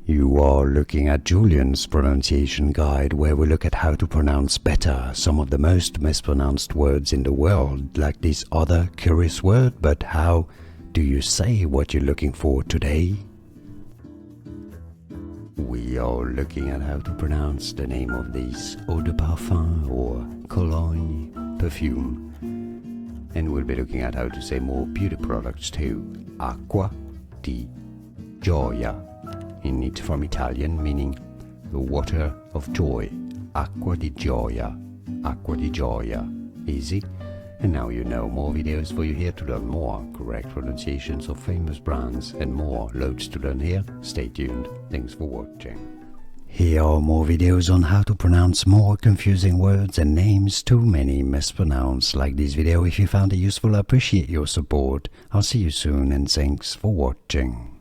You are looking at Julian's pronunciation guide, where we look at how to pronounce better some of the most mispronounced words in the world, like this other curious word. But how do you say what you're looking for today? We are looking at how to pronounce the name of this eau de parfum or cologne perfume. And we'll be looking at how to say more beauty products too. Acqua di Gioia. In it from Italian, meaning the water of joy. Acqua di Gioia. Acqua di Gioia. Easy? And now you know. More videos for you here to learn more correct pronunciations of famous brands and more. Loads to learn here. Stay tuned. Thanks for watching. Here are more videos on how to pronounce more confusing words and names too many mispronounced. Like this video if you found it useful. I appreciate your support. I'll see you soon and thanks for watching.